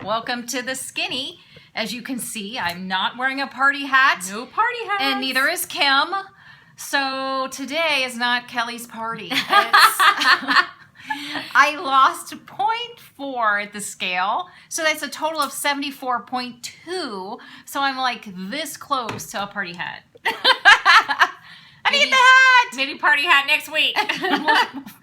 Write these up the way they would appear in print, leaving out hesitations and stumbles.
Welcome to the Skinny. As you can see, I'm not wearing a party hat. No party hat. And neither is Kim. So today is not Kelly's party. I lost 0.4 at the scale. So that's a total of 74.2. So I'm like this close to a party hat. I need the hat. Maybe party hat next week.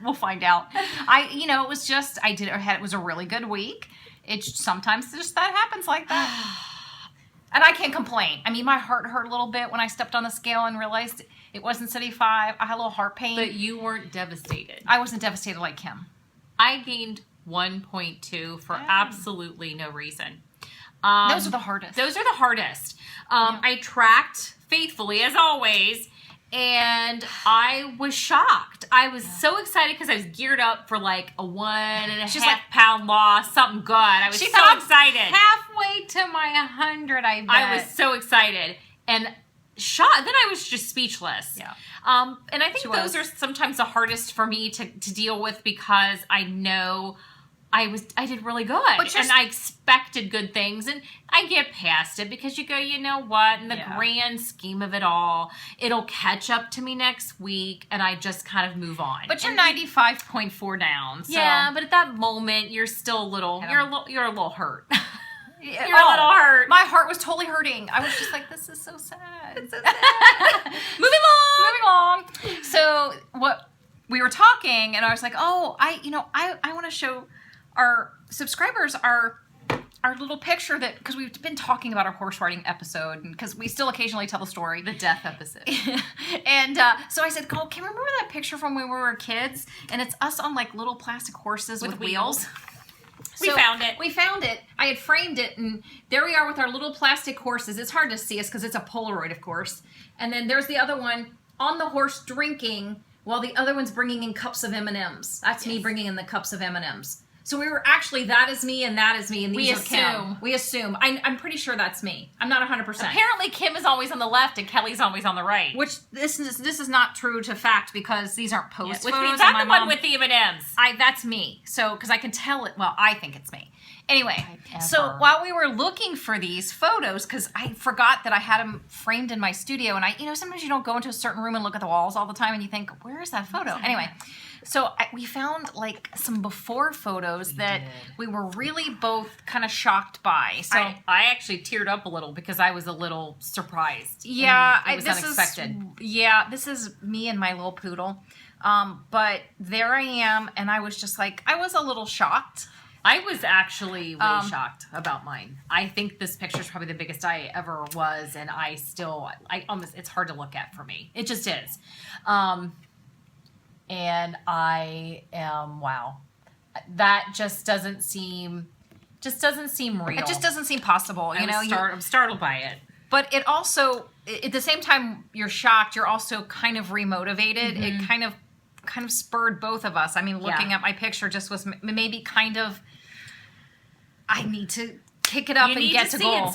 we'll find out. It was just, it was a really good week. It's sometimes just that happens like that. And I can't complain. I mean, my heart hurt a little bit when I stepped on the scale and realized it wasn't 75. I had a little heart pain. But you weren't devastated. I wasn't devastated like Kim. I gained 1.2 for absolutely no reason. Those are the hardest. I tracked faithfully, as always, and I was shocked. I was so excited because I was geared up for like a 1.5 pound loss, something good. I was so excited. Halfway to my 100, I bet. I was so excited and shocked. Then I was just speechless. Yeah. And I think those are sometimes the hardest for me to deal with because I know I did really good, and I expected good things, and I get past it because you go, you know what, in the grand scheme of it all, it'll catch up to me next week, and I just kind of move on. But you're 95.4 down. So. Yeah, but at that moment, you're still a little, you're a little hurt. You're a little hurt. My heart was totally hurting. I was just like, this is so sad. It's so sad. Moving along. So what we were talking, and I was like, oh, I want to show our subscribers our little picture that, because we've been talking about our horse riding episode, and because we still occasionally tell the story, the death episode. And so I said, "Oh, can you remember that picture from when we were kids? And it's us on like little plastic horses with wheels." We found it. We found it. I had framed it, and there we are with our little plastic horses. It's hard to see us because it's a Polaroid, of course. And then there's the other one on the horse drinking, while the other one's bringing in cups of M&Ms. That's me bringing in the cups of M&Ms. So we were actually, that is me, and that is me, and these are Kim. We assume. I'm pretty sure that's me. I'm not 100%. Apparently, Kim is always on the left, and Kelly's always on the right. Which, this is not true to fact, because these aren't post photos. Is that the one with the M&Ms? That's me. So, because I can tell it, well, I think it's me. Anyway, so while we were looking for these photos, because I forgot that I had them framed in my studio, and sometimes you don't go into a certain room and look at the walls all the time, and you think, where is that photo? Anyway, so we found like some before photos that we were really both kind of shocked by. So I actually teared up a little because I was a little surprised. Yeah, it was unexpected. This is me and my little poodle. But there I am, and I was just like, I was a little shocked. I was actually really shocked about mine. I think this picture is probably the biggest I ever was, and it's hard to look at for me. It just is. And I am, wow. That just doesn't seem real. It just doesn't seem possible. I'm startled by it. But it also, at the same time you're shocked, you're also kind of remotivated. Mm-hmm. It kind of spurred both of us. I mean, looking at my picture just was maybe kind of, I need to kick it up and get to goal.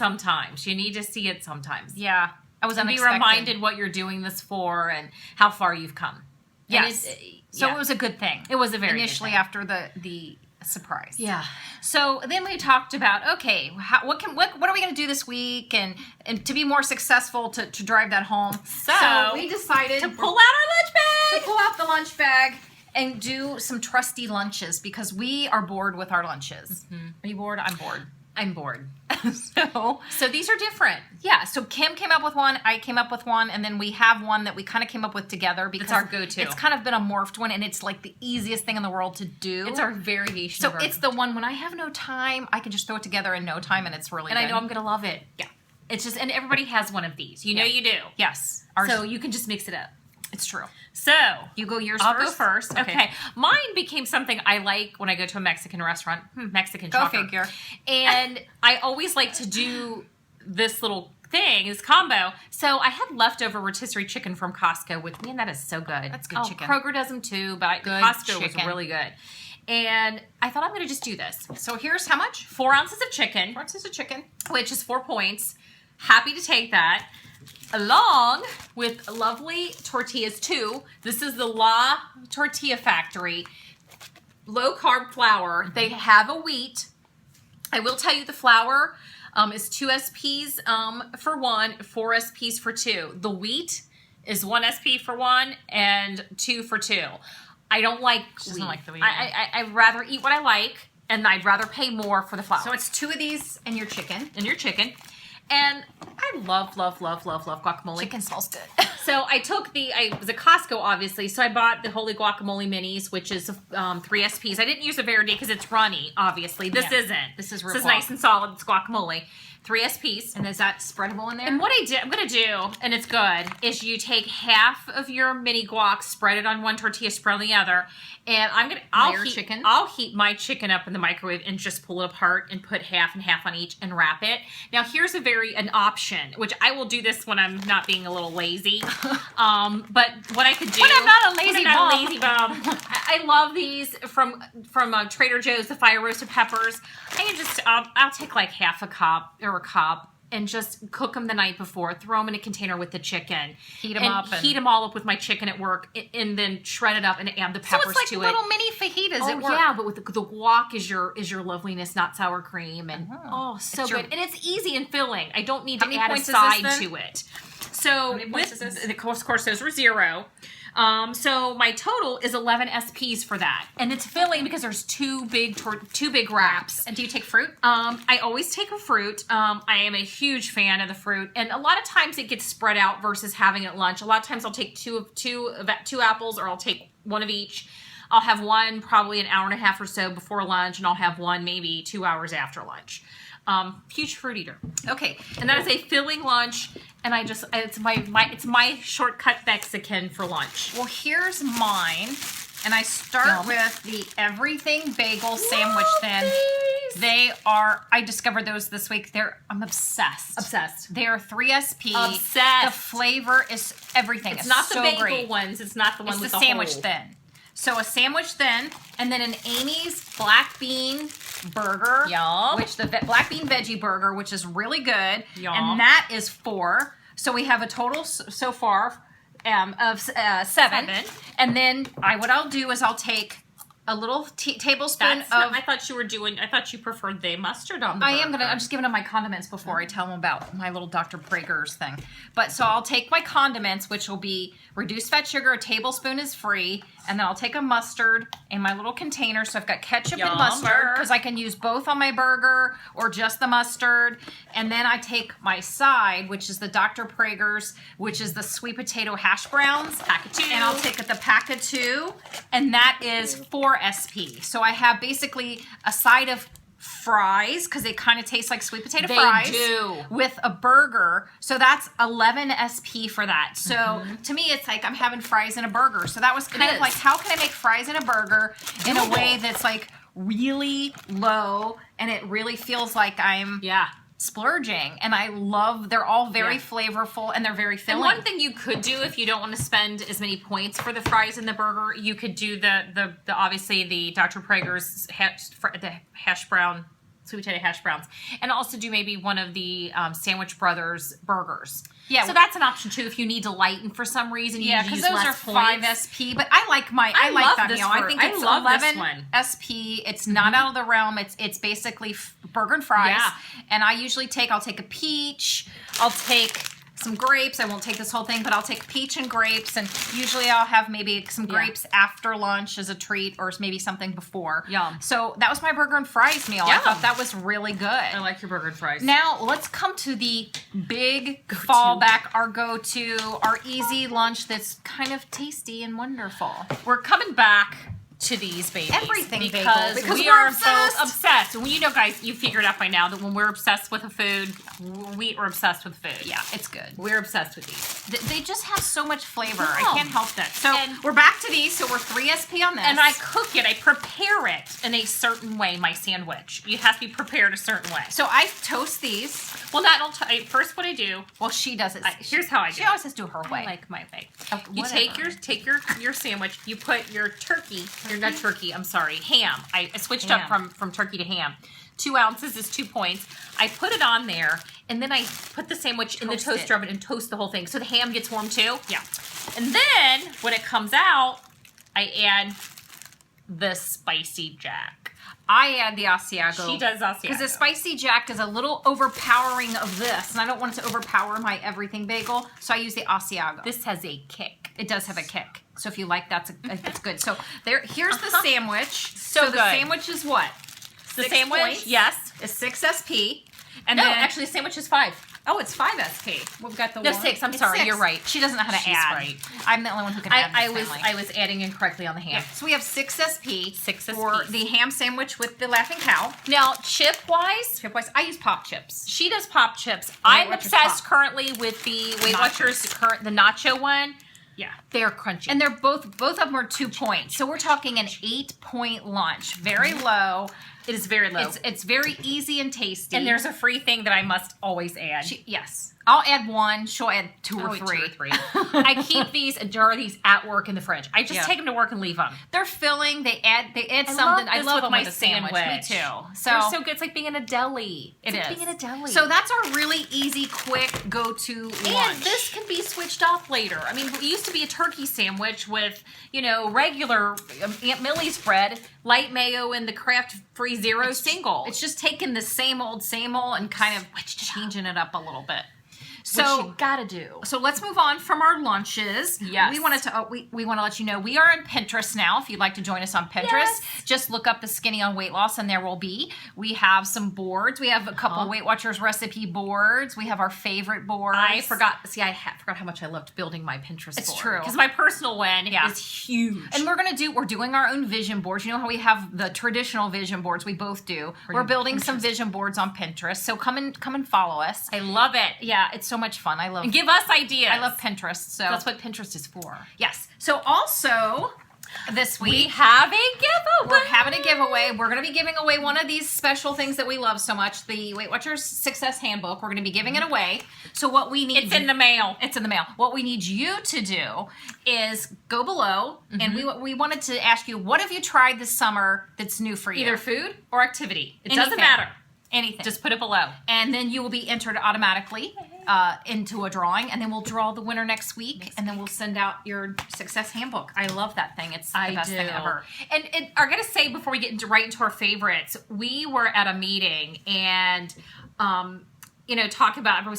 You need to see it sometimes. Yeah. I was unexpected. Be reminded what you're doing this for and how far you've come. Yes. So it was a good thing. It was a very initially good thing. after the surprise. Yeah. So then we talked about, okay, what are we going to do this week, and to be more successful to drive that home. So we decided to pull out our lunch bag. To pull out the lunch bag and do some trusty lunches, because we are bored with our lunches. Mm-hmm. Are you bored? I'm bored. I'm bored. So these are different. Yeah. So Kim came up with one, I came up with one, and then we have one that we kind of came up with together because it's our go-to. It's kind of been a morphed one, and it's like the easiest thing in the world to do. It's our variation. So it's the one when I have no time, I can just throw it together in no time, and it's really good. And I know I'm going to love it. Yeah. It's just, and everybody has one of these. You know you do. Yes. So you can just mix it up. It's true. So you go yours I'll first? go first. Okay. Mine became something I like when I go to a Mexican restaurant. Mexican shocker. Go figure. And I always like to do this little thing, this combo. So I had leftover rotisserie chicken from Costco with me, and that is so good. That's good chicken. Kroger does them too, but Costco was really good. And I thought, I'm going to just do this. So here's how much? 4 ounces of chicken. 4 ounces of chicken. Which is 4 points. Happy to take that. Along with lovely tortillas too. This is the La Tortilla Factory. Low carb flour. They have a wheat. I will tell you the flour is 2 SPs for 1, 4 SPs for 2. The wheat is 1 SP for 1 and 2 for 2. I don't like wheat. Doesn't like the wheat. I'd rather eat what I like, and I'd rather pay more for the flour. So it's 2 of these and your chicken. And I love guacamole. Chicken smells good. So I was at Costco, obviously, so I bought the Holy Guacamole Minis, which is 3 SPs. I didn't use a Verity because it's runny, obviously. This isn't. This is nice and solid. It's guacamole. 3 SPs. And is that spreadable in there? And what I'm going to do, and it's good, is you take half of your mini guac, spread it on one tortilla, spread on the other, and I'll heat my chicken up in the microwave and just pull it apart and put half and half on each and wrap it. Now here's an option, which I will do this when I'm not being a little lazy. But what I could do when I'm not a lazy bum. I love these from Trader Joe's, the fire roasted peppers. I'll take like half a cup or a cup and just cook them the night before. Throw them in a container with the chicken. Heat them all up with my chicken at work, and then shred it up and add the peppers to it. So it's like little mini fajitas at work. Yeah, but with the guac is your loveliness, not sour cream, and so good. And it's easy and filling. I don't need to add a side to it. So of course, those were 0. So my total is 11 SPs for that, and it's filling because there's 2 big wraps. And do you take fruit? I always take a fruit. I am a huge fan of the fruit, and a lot of times it gets spread out versus having it at lunch. A lot of times I'll take two apples, or I'll take 1 of each. I'll have 1 probably an hour and a half or so before lunch, and I'll have 1 maybe 2 hours after lunch. Huge fruit eater. Okay, and that is a filling lunch, and it's my shortcut Mexican for lunch. Well, here's mine, and I start with the Everything Bagel Sandwich. Then I discovered those this week. I'm obsessed. They are 3 SP. Obsessed. The flavor is everything. It's not the bagel great. ones. It's not the one with the sandwich hole. thin. So a sandwich thin, and then an Amy's black bean burger, which the black bean veggie burger, which is really good, and that is 4. So we have a total so far of 7. And then what I'll do is I'll take a little tablespoon of. I thought you preferred the mustard on the burger. I'm just giving them my condiments before I tell them about my little Dr. Prager's thing. But so I'll take my condiments, which will be reduced fat sugar. A tablespoon is free. And then I'll take a mustard in my little container. So I've got ketchup and mustard, because I can use both on my burger or just the mustard. And then I take my side, which is the Dr. Prager's, which is the sweet potato hash browns. Pack of 2. And I'll take the pack of 2. And that is 4 SP. So I have basically a side of fries, because they kind of taste like sweet potato fries. They do. With a burger. So that's 11 SP for that. So to me, it's like I'm having fries in a burger. So that was kind of like, how can I make fries in a burger in a way that's like really low, and it really feels like I'm splurging? And I love, they're all very flavorful, and they're very filling. And one thing you could do if you don't want to spend as many points for the fries in the burger, you could do the obviously the Dr. Prager's hash brown, sweet potato hash browns, and also do maybe one of the Sandwich Brothers burgers. Yeah, so that's an option too if you need to lighten for some reason. You need to use those less are 5 SP, but I like I like that meal. I think it's 11 SP. It's not out of the realm. It's basically burger and fries. Yeah. And I'll take a peach. I'll take some grapes. I won't take this whole thing, but I'll take peach and grapes, and usually I'll have maybe some grapes after lunch as a treat, or maybe something before. Yum. So that was my burger and fries meal. I thought that was really good. I like your burger and fries. Now let's come to the big fallback, our go-to, our easy lunch that's kind of tasty and wonderful. We're coming back to these babies. Everything because we are both obsessed. And you know, guys, you figured out by now that when we're obsessed with a food, we are obsessed with food. Yeah, it's good. We're obsessed with these. They just have so much flavor. I can't help that. So we're back to these. So we're 3 SP on this. And I cook it. I prepare it in a certain way, my sandwich. You have to be prepared a certain way. So I toast these. Well, first what I do. Well, she does it. Here's how I do it. She always has to do her way. I like my way. You take your sandwich. You put your turkey, not turkey, I'm sorry, ham. I switched up from turkey to ham. 2 ounces is 2 points. I put it on there, and then I put the sandwich in the toaster oven and toast the whole thing. So the ham gets warm too. Yeah. And then when it comes out, I add the spicy jack. I add the Asiago. She does Asiago. Because the Spicy Jack is a little overpowering of this, and I don't want it to overpower my everything bagel, so I use the Asiago. This has a kick. It does have a kick. So if you like, that's good. So here's the sandwich. So the sandwich is what? The sandwich, yes, is 6 SP. And then actually, the sandwich is 5. Oh, it's 5 SP. We've got the 6. I'm sorry, 6. you're right. She doesn't know how to She's add. right. I'm the only one who can add. I was adding incorrectly on the ham. Yeah. So we have 6 SP. 6 for SP. the ham sandwich with the Laughing Cow. Now, chip-wise, I use pop chips. she does pop chips. Weight I'm Watchers obsessed pop. currently with the Weight Watchers, the nacho one. Yeah. They're crunchy. And they're both of them are 2 points. So we're talking an 8-point lunch. Very low. It is very low. It's very easy and tasty. And there's a free thing that I must always add. Yes. I'll add 1. She'll add 2 or 3. 2 or 3. I keep these, a jar of these at work in the fridge. I just take them to work and leave them. They're filling. They add something. I love with them my with a sandwich. Me too. So they're so good. It's like being in a deli. It like is. being in a deli. So that's our really easy, quick go-to lunch. And this can be switched off later. I mean, it used to be a turkey sandwich with, regular Aunt Millie's bread, light mayo, and the Kraft-Free Zero single. It's just taking the same old, and kind of changing it up a little bit. So what you gotta do. So let's move on from our lunches. Yes. We wanted to we want to let you know we are on Pinterest now. If you'd like to join us on Pinterest, just look up the Skinny on Weight Loss and there will be. We have some boards. We have a couple Weight Watchers recipe boards. We have our favorite boards. I forgot how much I loved building my Pinterest board. It's true. Because my personal one is huge. And we're doing our own vision boards. You know how we have the traditional vision boards? We both do. We're building some vision boards on Pinterest. So come and follow us. I love it. Yeah, it's so much fun. I love. And give us ideas. I love Pinterest. So that's what Pinterest is for. Yes. So also this week we have a giveaway. We're having a giveaway. We're going to be giving away one of these special things that we love so much, the Weight Watchers Success Handbook. We're going to be giving it away. So what we need... It's in the mail. It's in the mail. What we need you to do is go below, and we wanted to ask you, what have you tried this summer that's new for you? Either food or activity. It Anything. doesn't matter. Anything. Just put it below. And then you will be entered automatically into a drawing, and then we'll draw the winner next week, and then we'll send out your Success Handbook. I love that thing. It's the best thing ever. And I got to say, before we get right into our favorites, we were at a meeting, and everyone's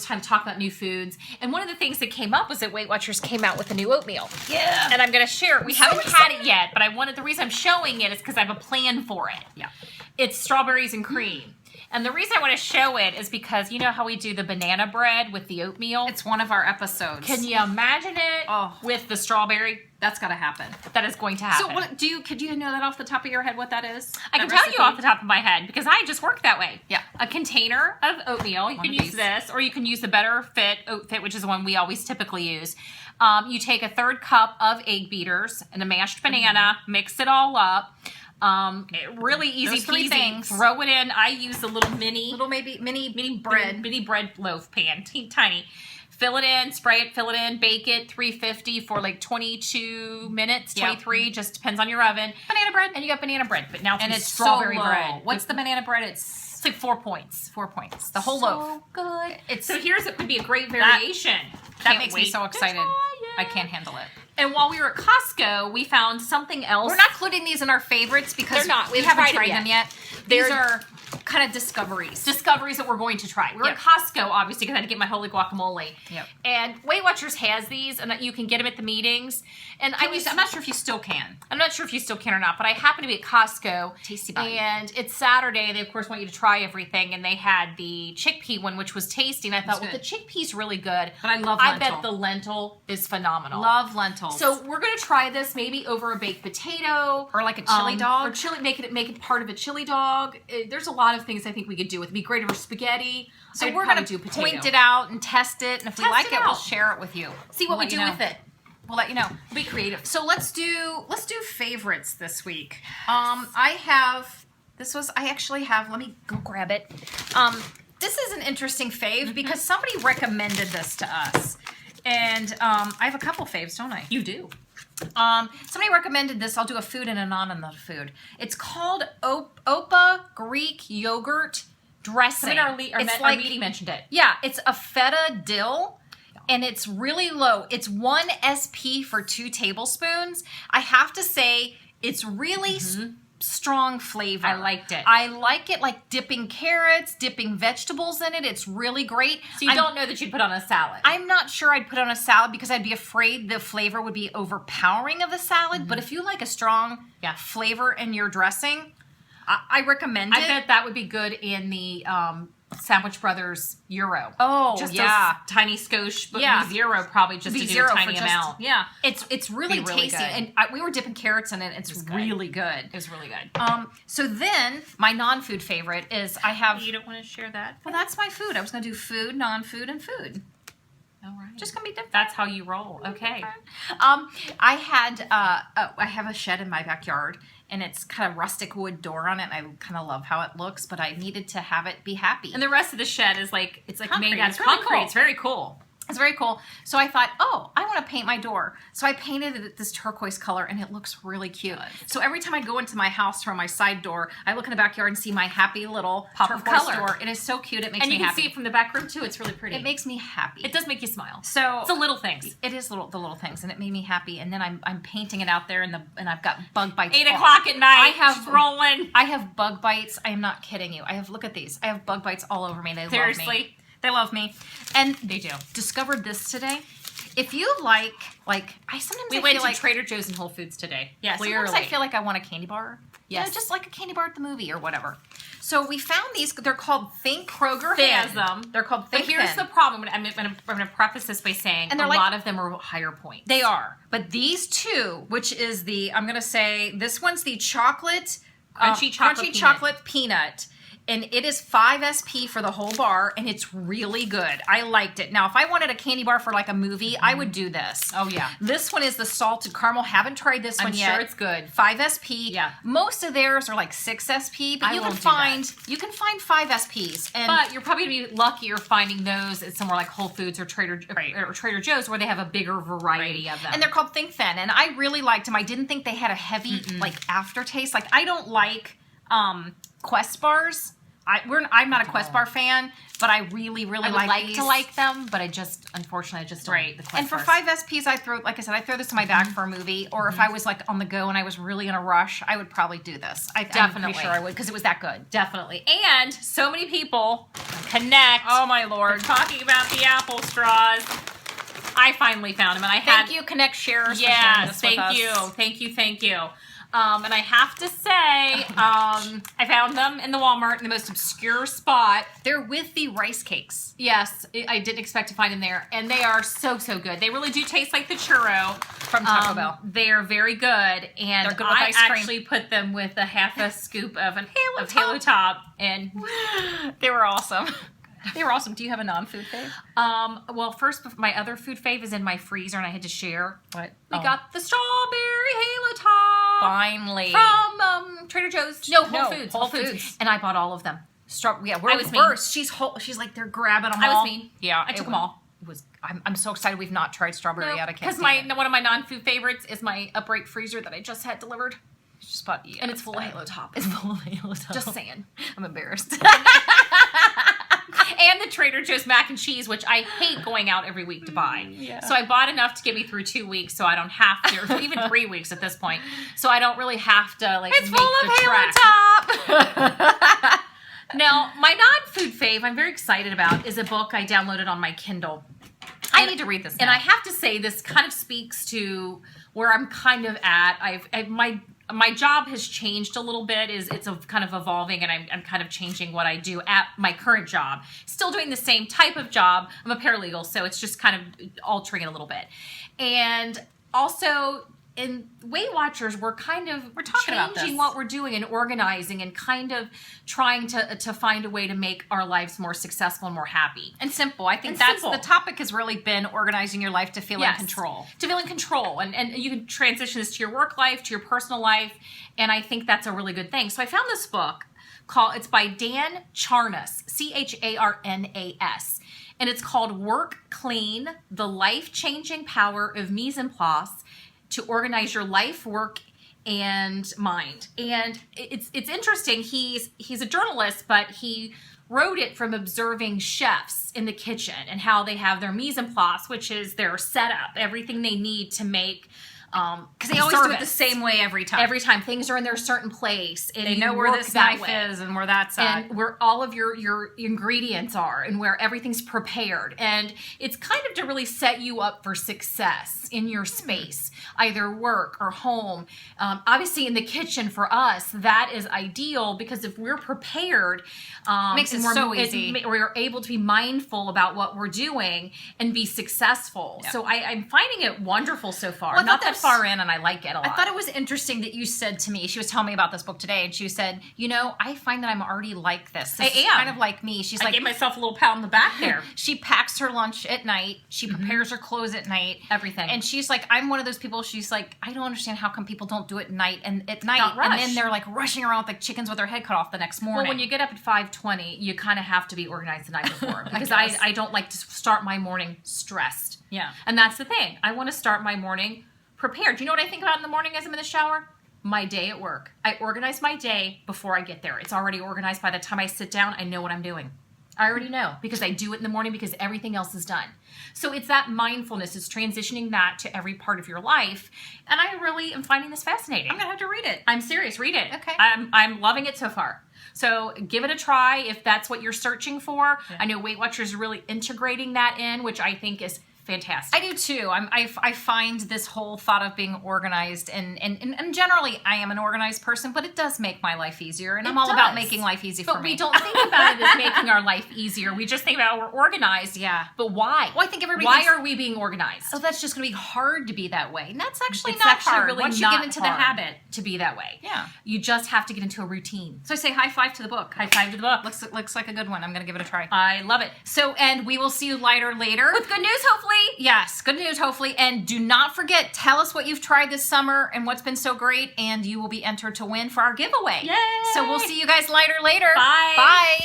trying to talk about new foods. And one of the things that came up was that Weight Watchers came out with a new oatmeal. Yeah. And I'm going to share it. We haven't had it yet, but the reason I'm showing it is because I have a plan for it. Yeah. It's strawberries and cream. And the reason I want to show it is because you know how we do the banana bread with the oatmeal? It's one of our episodes. Can you imagine it with the strawberry? That's got to happen. That is going to happen. So could you know that off the top of your head what that is? I can tell you off the top of my head because I just work that way. Yeah. A container of oatmeal. You can use this, or you can use the Better Fit Oat Fit, which is the one we always typically use. You take a 1/3 cup of egg beaters and a mashed banana, mix it all up. Really easy peasy. Throw it in. I use the little mini bread loaf pan, tiny. Fill it in, fill it in, bake it 350 for like 22 minutes, 23, just depends on your oven. Banana bread. And you got banana bread, but now it's strawberry so bread. What's the banana bread? It's like 4 points. 4 points. The whole loaf. So good. So here's it could be a great variation. That makes me so excited. I can't handle it. And while we were at Costco, we found something else. We're not including these in our favorites because they're not. We haven't tried them yet. These are kind of discoveries. Discoveries that we're going to try. We're at Costco, obviously, because I had to get my holy guacamole. Yep. And Weight Watchers has these, and that you can get them at the meetings. And I'm not sure if you still can. I'm not sure if you still can or not, but I happen to be at Costco. Tasty bite. And it's Saturday. They, of course, want you to try everything. And they had the chickpea one, which was tasty. And I thought, the chickpea's really good. But I love lentil. I bet the lentil is phenomenal. Love lentils. So we're going to try this maybe over a baked potato. Or like a chili dog. Or make it part of a chili dog. There's a lot of things I think we could do with it. It'd be great over spaghetti. So we're going to point it out and test it. And if we like it, we'll share it with you. See what we do with it. We'll let you know. Be creative. So let's do favorites this week. I actually have, let me go grab it. This is an interesting fave because somebody recommended this to us. And I have a couple faves, don't I? You do. Somebody recommended this. I'll do a food and a non-food. It's called Opa Greek yogurt dressing. Our meeting mentioned it. Yeah, it's a feta dill. And it's really low. It's 1 SP for 2 tablespoons. I have to say, it's really strong flavor. I liked it. I like it like dipping carrots, dipping vegetables in it. It's really great. So you don't know that you'd put on a salad? I'm not sure I'd put on a salad because I'd be afraid the flavor would be overpowering of the salad. But if you like a strong flavor in your dressing, I recommend it. I bet that would be good in the Sandwich Brothers Euro. Oh, just yeah. a tiny skosh, but zero probably just to do a tiny amount. Yeah. It's really tasty. Good. And we were dipping carrots in it. It's really good. It was really good. So then my non-food favorite is I have... You don't want to share that? Well, that's my food. I was going to do food, non-food, and food. All right. Just going to be different. That's how you roll. Okay. I have a shed in my backyard, and it's kind of rustic wood door on it. And I kind of love how it looks, but I needed to have it be happy. And the rest of the shed is like concrete. made out of concrete. It's very cool. It's very cool. So I thought, oh, I want to paint my door. So I painted it this turquoise color, and it looks really cute. So every time I go into my house from my side door, I look in the backyard and see my happy little pop of turquoise color. Door. It is so cute. It makes me happy. And you can see it from the back room, too. It's really pretty. It makes me happy. It does make you smile. So it's the little things. It is the little things, and it made me happy. And then I'm painting it out there, and I've got bug bites. 8 o'clock at night. Rolling. I have bug bites. I am not kidding you. Look at these. I have bug bites all over me. They love me. They love me. And they do. Discovered this today. If you like I sometimes we went to Trader Joe's and Whole Foods today. Yeah, sometimes I feel like I want a candy bar. Yes. You know, just like a candy bar at the movie or whatever. So we found these. They're called Think. Kroger has them. They're called Think. But here's the problem. I'm going to preface this by saying a lot of them are higher points. They are. But these two, which is I'm going to say, this one's the chocolate, crunchy chocolate peanut. And it is 5 SP for the whole bar, and it's really good. I liked it. Now, if I wanted a candy bar for like a movie, I would do this. Oh, yeah. This one is the salted caramel. Haven't tried this one yet. I'm sure it's good. 5 SP. Yeah. Most of theirs are like 6 SP, but you can find 5 SPs. But you're probably going to be luckier finding those at somewhere like Whole Foods or Trader Joe's where they have a bigger variety of them. And they're called Think Thin, and I really liked them. I didn't think they had a heavy aftertaste. Like, I don't like Quest bars. I'm not a Quest bar fan, but I really like these. to like them, but unfortunately, I just don't like the Quest bars. And for 5 SPs, I throw this in my bag for a movie, or if I was like on the go and I was really in a rush, I would probably do this. I'm pretty sure I would, because it was that good. Definitely. And so many people connect. Oh my Lord. They're talking about the apple straws. I finally found them, and thank you, Connect Sharers. Yes, thank you. And I have to say, I found them in the Walmart in the most obscure spot. They're with the rice cakes. Yes, I didn't expect to find them there. And they are so good. They really do taste like the churro from Taco Bell. They are very good. And they're good with ice cream. I actually put them with a half a scoop of Halo Top. And they were awesome. They were awesome. Do you have a non-food fave? Well, first, my other food fave is in my freezer, and I had to share. What? We got the strawberry Halo Top. Finally. From Trader Joe's. No, Whole Foods. And I bought all of them. We're reversed. She's like, they're grabbing them all. I was mean. Yeah. I took them all. I'm so excited we've not tried strawberry yet. Because one of my non-food favorites is my upright freezer that I just had delivered. Just bought, and it's full of Halo Top. It's full of Halo Top. Just saying. I'm embarrassed. And the Trader Joe's mac and cheese, which I hate going out every week to buy. Yeah. So I bought enough to get me through 2 weeks, so I don't have to, or even 3 weeks at this point. So I don't really have to it's full of Halo Top. Now, my non-food fave I'm very excited about is a book I downloaded on my Kindle. I need to read this now. And I have to say, this kind of speaks to where I'm kind of at. My job has changed a little bit. It's kind of evolving, and I'm kind of changing what I do at my current job. Still doing the same type of job. I'm a paralegal, so it's just kind of altering it a little bit. And also, in Weight Watchers, we're talking changing what we're doing and organizing and kind of trying to find a way to make our lives more successful and more happy. And simple. I think the topic has really been organizing your life to feel in control. To feel in control. And you can transition this to your work life, to your personal life, and I think that's a really good thing. So I found this book it's by Dan Charnas, Charnas. And it's called Work Clean, The Life-Changing Power of Mise en Place to Organize Your Life, Work, and Mind. And it's interesting. He's a journalist, but he wrote it from observing chefs in the kitchen and how they have their mise en place, which is their setup, everything they need to make Because they always do it the same way every time. Every time. Things are in their certain place. And they know where this knife is and where that's at. And where all of your ingredients are and where everything's prepared. And it's kind of to really set you up for success in your space, either work or home. Obviously in the kitchen for us, that is ideal because if we're prepared, makes it so easy. We're able to be mindful about what we're doing and be successful. Yep. So I'm finding it wonderful so far. Well, not that far in, and I like it a lot. I thought it was interesting that you said to me, she was telling me about this book today, and she said, I find that I'm already like this. I am. Kind of like me. She's I like, gave myself a little pat on the back there. She packs her lunch at night. She prepares her clothes at night. Everything. And she's like, I'm one of those people, she's like, I don't understand how come people don't do it at night. And then they're like rushing around with like chickens with their head cut off the next morning. Well, when you get up at 5:20, you kind of have to be organized the night before. Because I don't like to start my morning stressed. Yeah. And that's the thing. I want to start my morning prepared. Do you know what I think about in the morning as I'm in the shower? My day at work. I organize my day before I get there. It's already organized. By the time I sit down, I know what I'm doing. I already know because I do it in the morning because everything else is done. So it's that mindfulness. It's transitioning that to every part of your life. And I really am finding this fascinating. I'm going to have to read it. I'm serious. Read it. Okay. I'm loving it so far. So give it a try if that's what you're searching for. Yeah. I know Weight Watchers is really integrating that in, which I think is fantastic. I do too. I find this whole thought of being organized and generally I am an organized person, but it does make my life easier, and I'm all about making life easy for me. But we don't think about it as making our life easier. We just think about we're organized. Yeah. But why? Well, I think everybody. Why are we being organized? Oh, that's just going to be hard to be that way. And that's actually it's not actually hard. Really once not you get into hard the habit to be that way. Yeah. You just have to get into a routine. So I say high five to the book. High five to the book. Looks like a good one. I'm going to give it a try. I love it. So, and we will see you later with good news, hopefully. Yes, good news, hopefully. And do not forget, tell us what you've tried this summer and what's been so great, and you will be entered to win for our giveaway. Yay! So we'll see you guys later. Bye. Bye.